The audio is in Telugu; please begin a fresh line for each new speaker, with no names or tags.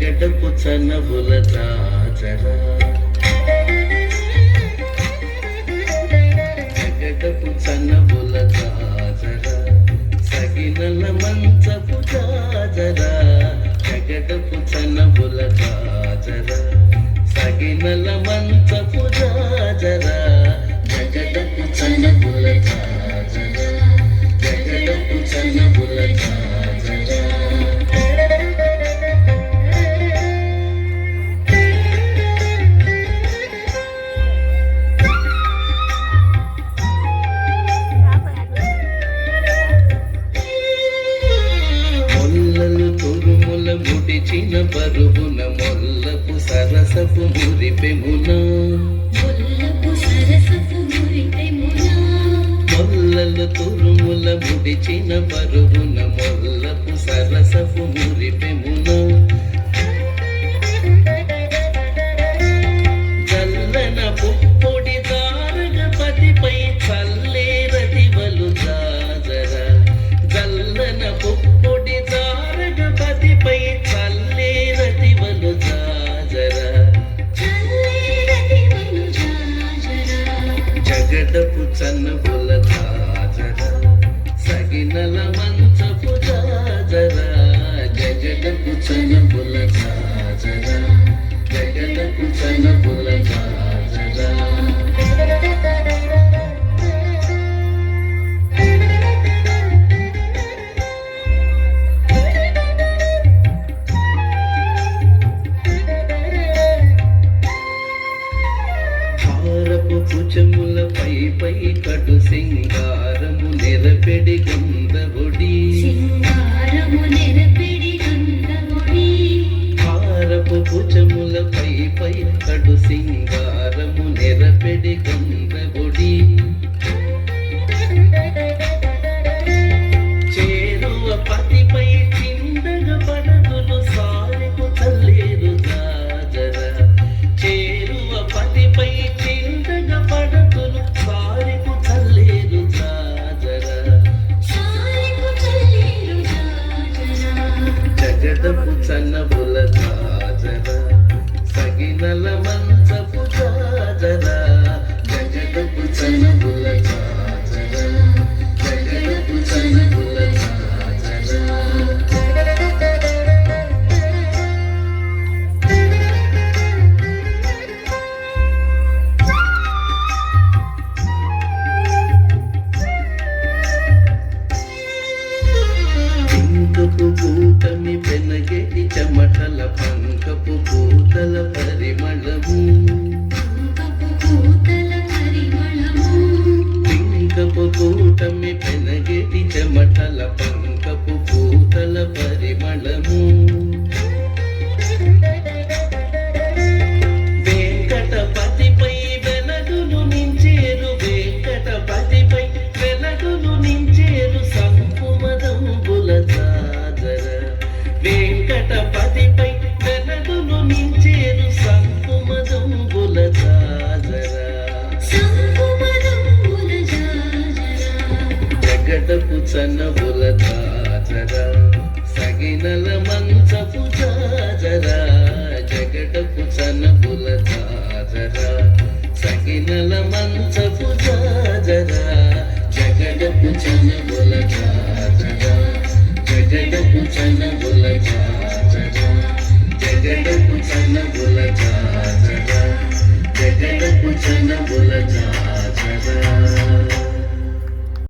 జగడపు చనబుల జాజరా జగడపు చనబుల జాజరా సగినల మంచపు జాజరా జగడపు చనబుల జాజరా సగినల మంచపు జాజరా జగడపు చనబుల జాజరా జగడపు చనబుల జాజరా ముడిచిన బరువున మొల్లపు సరసపు మురిపెమున మొల్లలు తురుముల ముడిచిన బరువున మొల్లపు సరసపు మురిపెమున చల్లన పుప్పొడి దారగపతిపై చల్లేరదివలు జాజరా చల్లన పుప్పొడి దారగపతిపై చల్లేరదివలు జాజరా జగడపు చన్నబుల జాజరా సగినల మంచపు జాజరా జగడపు చన్నబుల జాజరా జగడపు చన్నబుల జాజరా కుచముల పై కటు సింగారము నెరపెడి గంధబొడి హారపు కుచముల పై కటు సింగారము నెరపెడి గంధబొడి చేరువ పతిపై చిందగ పడదులు సారెకు చల్లేరు జాజరా చేరువ పతిపై చిందగ పడదులు సారెకు చల్లేరు జాజరా జగడపు చన్నబుల జాజరా సగినల మంచపు జాజరా జగడపు చన్నబుల జాజరా జగడపు చన్నబుల జాజరా పింకపు పూటమి పెనగెటి చెమటల పంకపు పూతల పరిమళము పింకపు పూటమి పెనగెటి చెమటల పంకపు పూతల పరిమళము వెంకటపతిపై వెలగులు నించేరు వెంకటపతిపై వెలగులు నించేరు సంకుమదంబుల జాజరా వెంకటపతిపై వెలగులు నించేరు సంకుమదంబుల జాజరా జగడపు చన్నబుల జాజరా సగినల మంచపు జాజరా జగడపు చన్నబుల జాజరా సగినల మంచపు జాజరా జగడపు చన్నబుల జాజరా జగడపు చన్నబుల జాజరా జగడపు చన్నబుల జాజరా జగడపు చన్నబుల